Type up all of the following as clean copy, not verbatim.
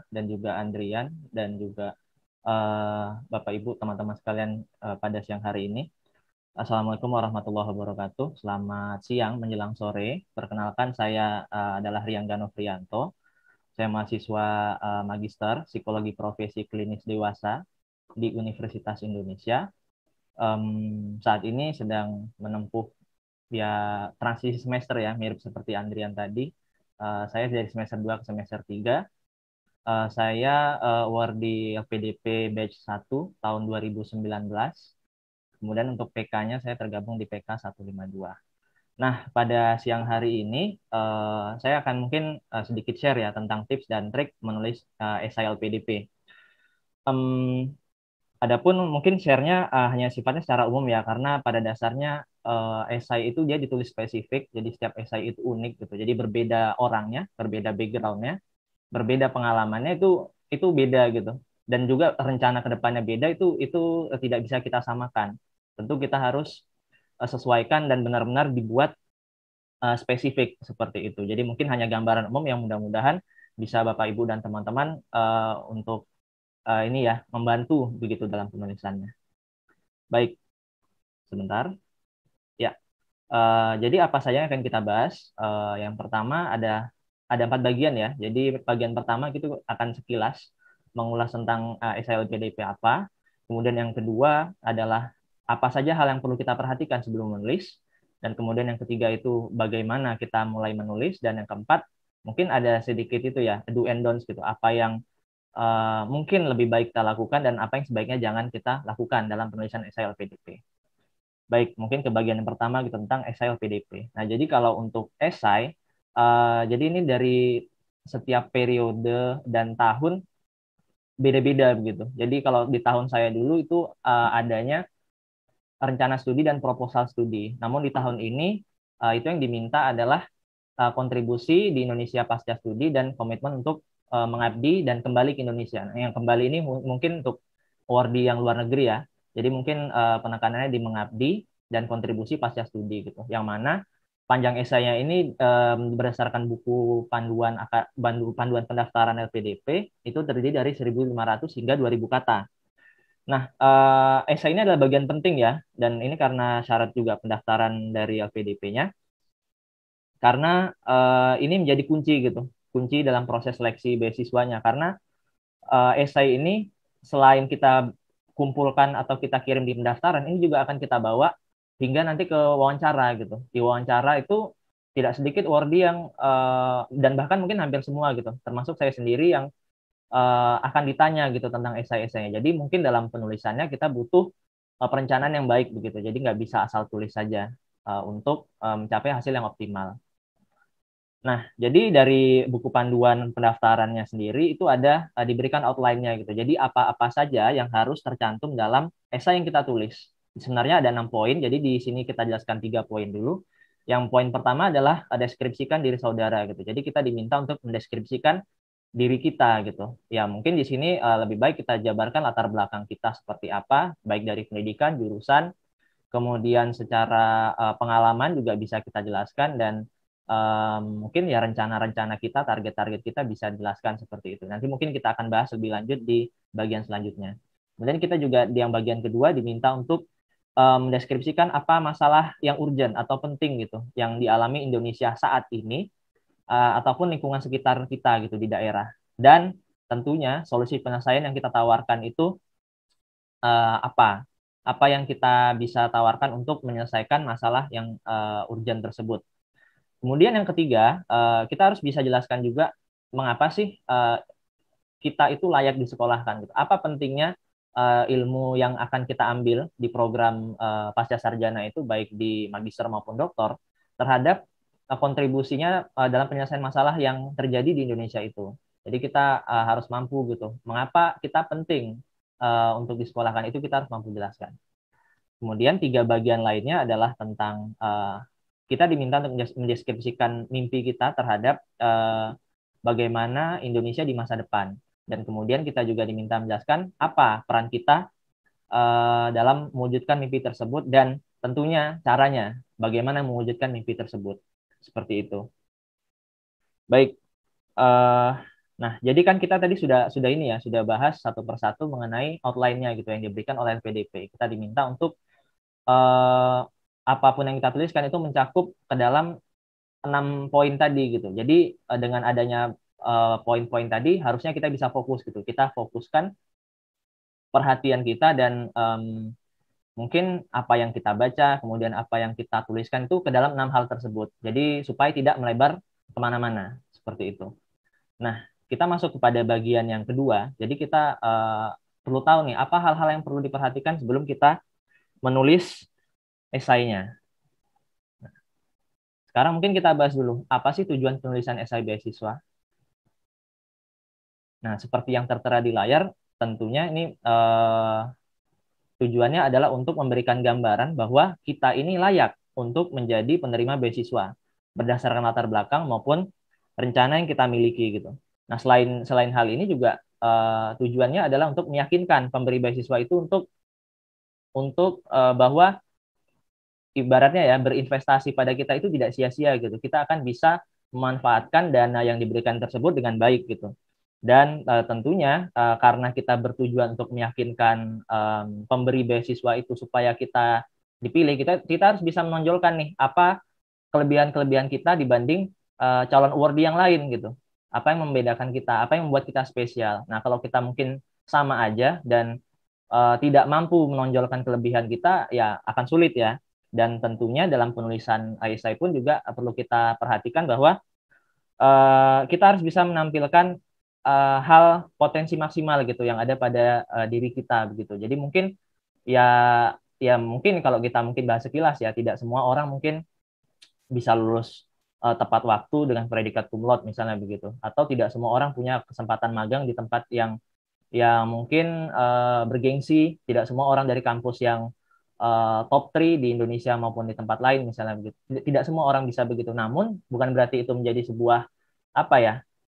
dan juga Andrian dan juga Bapak Ibu teman-teman sekalian pada siang hari ini. Assalamualaikum warahmatullahi wabarakatuh. Selamat siang menjelang sore. Perkenalkan saya adalah Rianggano Prianto. Saya mahasiswa Magister Psikologi Profesi Klinis Dewasa di Universitas Indonesia. Saat ini sedang menempuh ya transisi semester ya, mirip seperti Andrian tadi. Saya dari semester 2 ke semester 3. Saya award di LPDP batch 1 tahun 2019. Kemudian untuk PK-nya saya tergabung di PK 152. Nah, pada siang hari ini saya akan mungkin sedikit share ya tentang tips dan trik menulis esai LPDP. Adapun mungkin share-nya hanya sifatnya secara umum ya, karena pada dasarnya esai itu dia ditulis spesifik, jadi setiap esai itu unik gitu. Jadi berbeda orangnya, berbeda background-nya, berbeda pengalamannya itu beda gitu. Dan juga rencana ke depannya beda itu tidak bisa kita samakan. Tentu kita harus sesuaikan dan benar-benar dibuat spesifik seperti itu. Jadi mungkin hanya gambaran umum yang mudah-mudahan bisa Bapak Ibu dan teman-teman untuk ini ya membantu begitu dalam penulisannya. Baik, sebentar. Ya, jadi apa saja yang akan kita bahas? Yang pertama ada 4 bagian ya. Jadi bagian pertama itu akan sekilas mengulas tentang SILPDP apa. Kemudian yang kedua adalah apa saja hal yang perlu kita perhatikan sebelum menulis. Dan kemudian yang ketiga itu bagaimana kita mulai menulis. Dan yang keempat mungkin ada sedikit itu ya, do and don'ts gitu. Apa yang mungkin lebih baik kita lakukan dan apa yang sebaiknya jangan kita lakukan dalam penulisan esai LPDP. Baik, mungkin ke bagian yang pertama gitu, tentang esai LPDP. Nah, jadi kalau untuk esai, jadi ini dari setiap periode dan tahun beda-beda begitu. Jadi kalau di tahun saya dulu itu adanya rencana studi dan proposal studi. Namun di tahun ini itu yang diminta adalah kontribusi di Indonesia pasca studi dan komitmen untuk mengabdi dan kembali ke Indonesia. Nah, yang kembali ini mungkin untuk awardee yang luar negeri ya. Jadi mungkin penekanannya di mengabdi dan kontribusi pasca studi gitu. Yang mana panjang esainya ini berdasarkan buku panduan pendaftaran LPDP itu terdiri dari 1.500 hingga 2.000 kata. Nah, esai ini adalah bagian penting ya, dan ini karena syarat juga pendaftaran dari LPDP-nya, karena ini menjadi kunci gitu, kunci dalam proses seleksi beasiswanya. Karena esai ini selain kita kumpulkan atau kita kirim di pendaftaran, ini juga akan kita bawa hingga nanti ke wawancara gitu. Di wawancara itu tidak sedikit awardee yang dan bahkan mungkin hampir semua gitu, termasuk saya sendiri yang akan ditanya gitu tentang esai-esainya. Jadi mungkin dalam penulisannya kita butuh perencanaan yang baik begitu. Jadi nggak bisa asal tulis saja untuk mencapai hasil yang optimal. Nah, jadi dari buku panduan pendaftarannya sendiri itu ada diberikan outline-nya gitu. Jadi apa-apa saja yang harus tercantum dalam esai yang kita tulis. Sebenarnya ada 6 poin, jadi di sini kita jelaskan 3 poin dulu. Yang poin pertama adalah deskripsikan diri saudara gitu. Jadi kita diminta untuk mendeskripsikan diri kita gitu. Ya, mungkin di sini lebih baik kita jabarkan latar belakang kita seperti apa, baik dari pendidikan, jurusan, kemudian secara pengalaman juga bisa kita jelaskan, dan mungkin ya rencana-rencana kita, target-target kita bisa dijelaskan seperti itu. Nanti mungkin kita akan bahas lebih lanjut di bagian selanjutnya. Kemudian kita juga di yang bagian kedua diminta untuk mendeskripsikan apa masalah yang urgent atau penting gitu yang dialami Indonesia saat ini ataupun lingkungan sekitar kita gitu di daerah. Dan tentunya solusi penyelesaian yang kita tawarkan itu apa? Apa yang kita bisa tawarkan untuk menyelesaikan masalah yang urgent tersebut. Kemudian yang ketiga, kita harus bisa jelaskan juga mengapa sih kita itu layak disekolahkan gitu. Apa pentingnya ilmu yang akan kita ambil di program pasca sarjana itu, baik di magister maupun doktor, terhadap kontribusinya dalam penyelesaian masalah yang terjadi di Indonesia itu. Jadi kita harus mampu gitu. Mengapa kita penting untuk disekolahkan itu kita harus mampu jelaskan. Kemudian 3 bagian lainnya adalah tentang kita diminta untuk mendeskripsikan mimpi kita terhadap bagaimana Indonesia di masa depan. Dan kemudian kita juga diminta menjelaskan apa peran kita dalam mewujudkan mimpi tersebut, dan tentunya caranya bagaimana mewujudkan mimpi tersebut. Seperti itu. Baik, Nah, jadi kan kita tadi sudah ini ya, sudah bahas satu persatu mengenai outline-nya gitu yang diberikan oleh LPDP. Kita diminta untuk eh, apapun yang kita tuliskan itu mencakup ke dalam 6 poin tadi gitu. Jadi dengan adanya poin-poin tadi harusnya kita bisa fokus gitu. Kita fokuskan perhatian kita dan mungkin apa yang kita baca, kemudian apa yang kita tuliskan itu ke dalam 6 hal tersebut. Jadi supaya tidak melebar kemana-mana seperti itu. Nah, kita masuk kepada bagian yang kedua. Jadi kita perlu tahu nih apa hal-hal yang perlu diperhatikan sebelum kita menulis esainya. Sekarang mungkin kita bahas dulu apa sih tujuan penulisan esai beasiswa. Nah, seperti yang tertera di layar, tentunya ini tujuannya adalah untuk memberikan gambaran bahwa kita ini layak untuk menjadi penerima beasiswa berdasarkan latar belakang maupun rencana yang kita miliki gitu. Nah, selain hal ini juga tujuannya adalah untuk meyakinkan pemberi beasiswa itu untuk bahwa ibaratnya ya berinvestasi pada kita itu tidak sia-sia gitu. Kita akan bisa memanfaatkan dana yang diberikan tersebut dengan baik gitu. Dan tentunya karena kita bertujuan untuk meyakinkan pemberi beasiswa itu supaya kita dipilih, kita harus bisa menonjolkan nih apa kelebihan-kelebihan kita dibanding calon awardee yang lain gitu. Apa yang membedakan kita, apa yang membuat kita spesial. Nah, kalau kita mungkin sama aja dan tidak mampu menonjolkan kelebihan kita, ya akan sulit ya. Dan tentunya dalam penulisan esai pun juga perlu kita perhatikan bahwa kita harus bisa menampilkan hal potensi maksimal gitu yang ada pada diri kita begitu. Jadi mungkin ya ya mungkin kalau kita mungkin bahas sekilas ya tidak semua orang mungkin bisa lulus tepat waktu dengan predikat cum laude misalnya begitu. Atau tidak semua orang punya kesempatan magang di tempat yang mungkin bergengsi, tidak semua orang dari kampus yang top 3 di Indonesia maupun di tempat lain misalnya begitu. Tidak semua orang bisa begitu. Namun bukan berarti itu menjadi sebuah apa ya?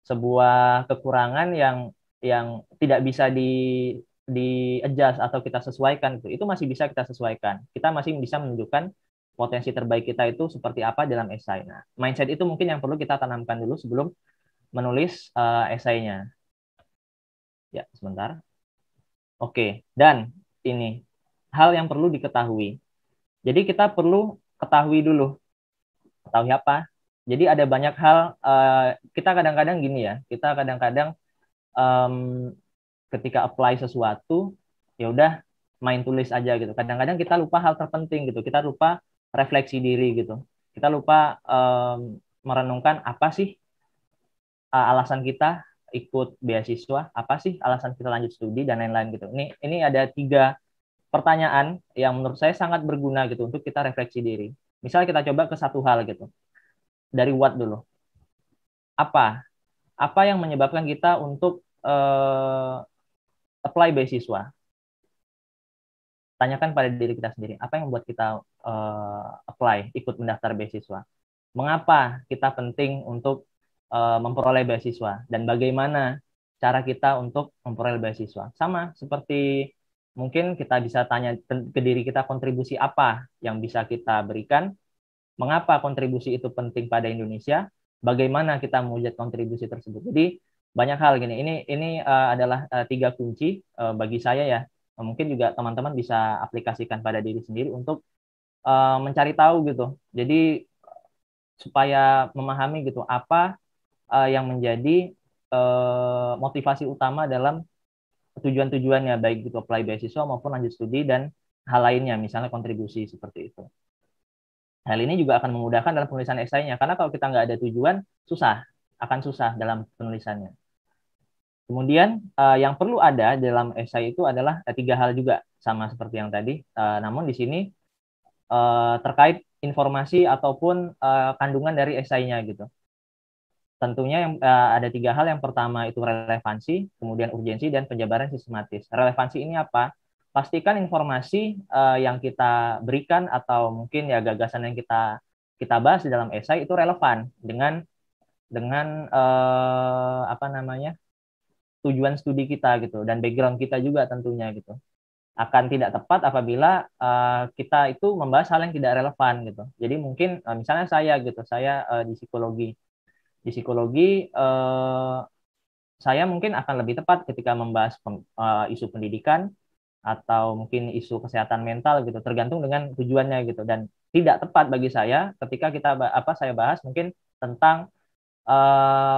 Sebuah kekurangan yang tidak bisa di adjust atau kita sesuaikan itu masih bisa kita sesuaikan. Kita masih bisa menunjukkan potensi terbaik kita itu seperti apa dalam esai. Nah, mindset itu mungkin yang perlu kita tanamkan dulu sebelum menulis esainya. Ya, sebentar. Oke, dan ini hal yang perlu diketahui. Jadi kita perlu ketahui dulu, ketahui apa? Jadi ada banyak hal kita kadang-kadang gini ya, kita kadang-kadang em, ketika apply sesuatu ya udah main tulis aja gitu. Kadang-kadang kita lupa hal terpenting gitu, kita lupa refleksi diri gitu, kita lupa merenungkan apa sih alasan kita ikut beasiswa, apa sih alasan kita lanjut studi dan lain-lain gitu. Ini ada 3 pertanyaan yang menurut saya sangat berguna gitu untuk kita refleksi diri. Misalnya kita coba ke satu hal gitu. Dari what dulu. Apa? Apa yang menyebabkan kita untuk apply beasiswa? Tanyakan pada diri kita sendiri. Apa yang membuat kita apply, ikut mendaftar beasiswa? Mengapa kita penting untuk memperoleh beasiswa? Dan bagaimana cara kita untuk memperoleh beasiswa? Sama seperti mungkin kita bisa tanya ke diri kita kontribusi apa yang bisa kita berikan, mengapa kontribusi itu penting pada Indonesia, bagaimana kita mewujud kontribusi tersebut. Jadi banyak hal gini. Ini adalah 3 kunci bagi saya ya. Mungkin juga teman-teman bisa aplikasikan pada diri sendiri untuk mencari tahu gitu. Jadi supaya memahami gitu apa yang menjadi motivasi utama dalam tujuan-tujuannya baik itu apply beasiswa maupun lanjut studi dan hal lainnya misalnya kontribusi seperti itu. Hal ini juga akan memudahkan dalam penulisan esainya karena kalau kita nggak ada tujuan akan susah dalam penulisannya. Kemudian yang perlu ada dalam esai itu adalah 3 hal juga sama seperti yang tadi. Namun di sini terkait informasi ataupun kandungan dari esainya gitu. Tentunya yang ada 3 hal. Yang pertama itu relevansi, kemudian urgensi dan penjabaran sistematis. Relevansi ini apa? Pastikan informasi yang kita berikan atau mungkin ya gagasan yang kita bahas di dalam esai itu relevan dengan apa namanya tujuan studi kita gitu dan background kita juga tentunya gitu. Akan tidak tepat apabila kita itu membahas hal yang tidak relevan gitu. Jadi mungkin misalnya saya gitu, saya di psikologi saya mungkin akan lebih tepat ketika membahas isu pendidikan atau mungkin isu kesehatan mental gitu, tergantung dengan tujuannya gitu. Dan tidak tepat bagi saya ketika saya bahas mungkin tentang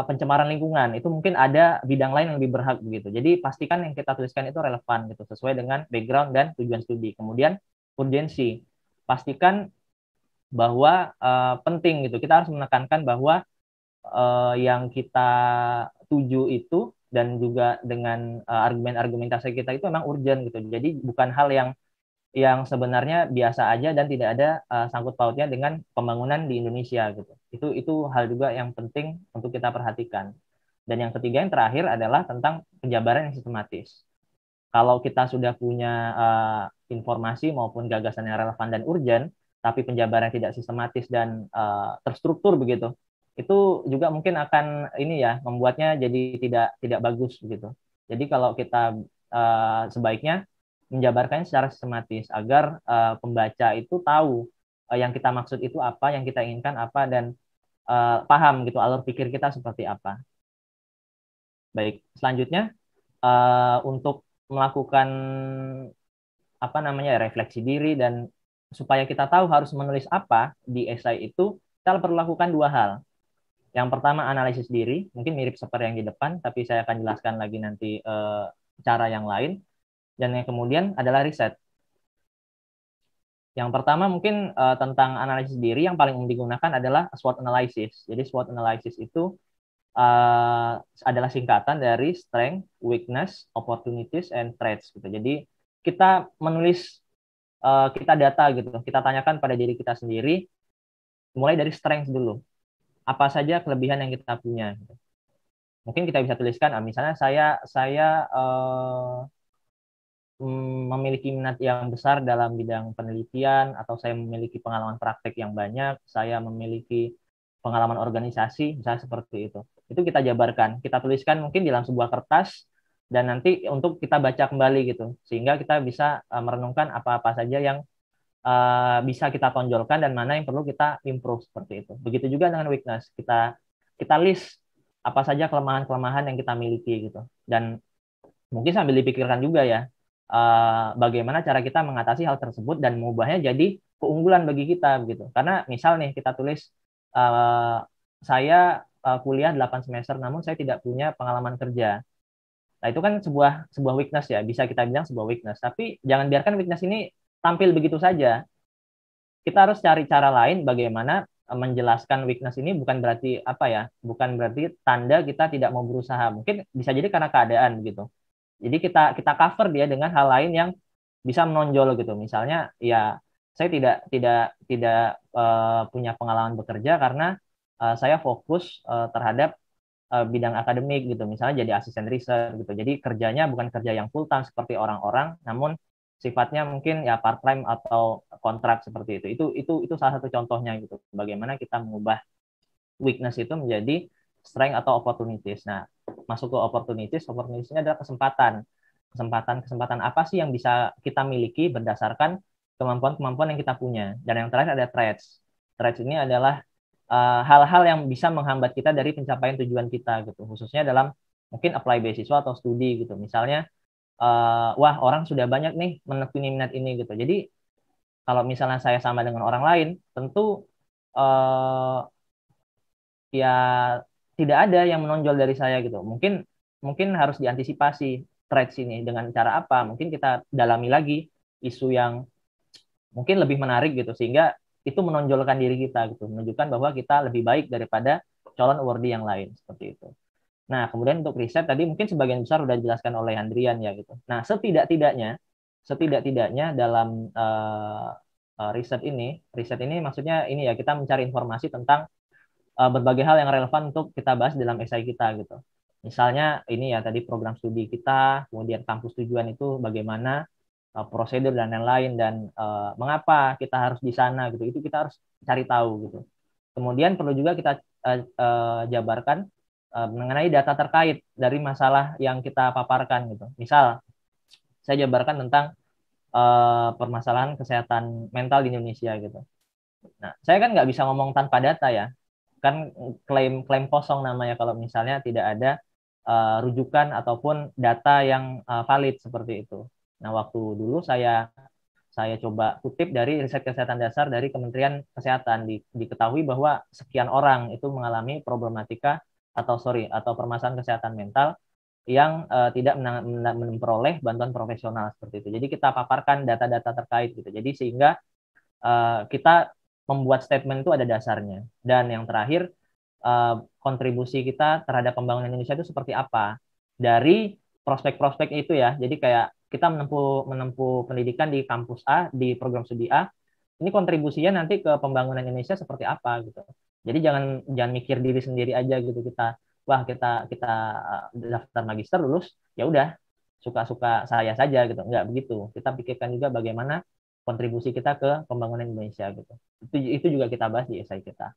pencemaran lingkungan, itu mungkin ada bidang lain yang lebih berhak begitu. Jadi pastikan yang kita tuliskan itu relevan gitu, sesuai dengan background dan tujuan studi. Kemudian urgensi, pastikan bahwa penting gitu. Kita harus menekankan bahwa yang kita tuju itu dan juga dengan argumen-argumentasi kita itu memang urgent gitu. Jadi bukan hal yang sebenarnya biasa aja dan tidak ada sangkut pautnya dengan pembangunan di Indonesia gitu. Itu hal juga yang penting untuk kita perhatikan. Dan yang ketiga yang terakhir adalah tentang penjabaran yang sistematis. Kalau kita sudah punya informasi maupun gagasan yang relevan dan urgent, tapi penjabaran tidak sistematis dan terstruktur begitu, itu juga mungkin akan ini ya membuatnya jadi tidak bagus begitu. Jadi kalau kita sebaiknya menjabarkannya secara sistematis agar pembaca itu tahu yang kita maksud itu apa, yang kita inginkan apa, dan paham gitu alur pikir kita seperti apa. Baik, selanjutnya untuk melakukan apa namanya refleksi diri dan supaya kita tahu harus menulis apa di esai itu, kita perlu lakukan dua hal. Yang pertama analisis diri, mungkin mirip seperti yang di depan, tapi saya akan jelaskan lagi nanti cara yang lain. Dan yang kemudian adalah riset. Yang pertama mungkin tentang analisis diri yang paling umum digunakan adalah SWOT analysis. Jadi SWOT analysis itu adalah singkatan dari strength, weakness, opportunities, and threats gitu. Jadi kita menulis kita data gitu, kita tanyakan pada diri kita sendiri, mulai dari strength dulu. Apa saja kelebihan yang kita punya? Gitu. Mungkin kita bisa tuliskan, misalnya saya memiliki minat yang besar dalam bidang penelitian, atau saya memiliki pengalaman praktek yang banyak, saya memiliki pengalaman organisasi, misalnya seperti itu. Itu kita jabarkan, kita tuliskan mungkin dalam sebuah kertas, dan nanti untuk kita baca kembali gitu, sehingga kita bisa merenungkan apa-apa saja yang bisa kita tonjolkan dan mana yang perlu kita improve seperti itu. Begitu juga dengan weakness, kita list apa saja kelemahan-kelemahan yang kita miliki gitu. Dan mungkin sambil dipikirkan juga ya, bagaimana cara kita mengatasi hal tersebut dan mengubahnya jadi keunggulan bagi kita gitu. Karena misal nih kita tulis saya kuliah 8 semester namun saya tidak punya pengalaman kerja. Nah, itu kan sebuah weakness ya, bisa kita bilang sebuah weakness. Tapi jangan biarkan weakness ini tampil begitu saja. Kita harus cari cara lain bagaimana menjelaskan weakness ini, bukan berarti apa ya, bukan berarti tanda kita tidak mau berusaha. Mungkin bisa jadi karena keadaan gitu. Jadi kita cover dia dengan hal lain yang bisa menonjol gitu. Misalnya ya saya tidak punya pengalaman bekerja karena saya fokus terhadap bidang akademik gitu. Misalnya jadi asisten riset gitu. Jadi kerjanya bukan kerja yang full time seperti orang-orang, namun sifatnya mungkin ya part time atau kontrak seperti itu. Itu salah satu contohnya gitu. Bagaimana kita mengubah weakness itu menjadi strength atau opportunities. Nah, masuk ke opportunities ini adalah kesempatan. Kesempatan apa sih yang bisa kita miliki berdasarkan kemampuan-kemampuan yang kita punya. Dan yang terakhir ada threats. Threats ini adalah hal-hal yang bisa menghambat kita dari pencapaian tujuan kita gitu. Khususnya dalam mungkin apply beasiswa atau studi gitu. Misalnya, wah orang sudah banyak nih menekuni minat ini gitu. Jadi kalau misalnya saya sama dengan orang lain, tentu ya tidak ada yang menonjol dari saya gitu. Mungkin harus diantisipasi threats ini dengan cara apa? Mungkin kita dalami lagi isu yang mungkin lebih menarik gitu sehingga itu menonjolkan diri kita gitu, menunjukkan bahwa kita lebih baik daripada calon awardee yang lain seperti itu. Nah, kemudian untuk riset tadi mungkin sebagian besar sudah dijelaskan oleh Handrian ya gitu. Nah, setidak-tidaknya dalam riset ini maksudnya ini ya kita mencari informasi tentang berbagai hal yang relevan untuk kita bahas dalam esai kita gitu. Misalnya ini ya tadi program studi kita, kemudian kampus tujuan itu bagaimana, prosedur dan lain-lain, dan mengapa kita harus di sana gitu. Itu kita harus cari tahu gitu. Kemudian perlu juga kita jabarkan mengenai data terkait dari masalah yang kita paparkan gitu. Misal saya jabarkan tentang permasalahan kesehatan mental di Indonesia gitu. Nah, saya kan nggak bisa ngomong tanpa data ya, kan klaim kosong namanya kalau misalnya tidak ada rujukan ataupun data yang valid seperti itu. Nah, waktu dulu saya coba kutip dari riset kesehatan dasar dari Kementerian Kesehatan, diketahui bahwa sekian orang itu mengalami problematika atau permasalahan kesehatan mental yang tidak memperoleh bantuan profesional seperti itu. Jadi kita paparkan data-data terkait gitu. Jadi sehingga kita membuat statement itu ada dasarnya. Dan yang terakhir, kontribusi kita terhadap pembangunan Indonesia itu seperti apa dari prospek-prospek itu ya. Jadi kayak kita menempuh pendidikan di kampus A, di program studi A, ini kontribusinya nanti ke pembangunan Indonesia seperti apa gitu. Jadi jangan mikir diri sendiri aja gitu. Kita daftar magister lulus, ya udah suka-suka saya saja gitu. Enggak begitu. Kita pikirkan juga bagaimana kontribusi kita ke pembangunan Indonesia gitu. Itu juga kita bahas di esai kita.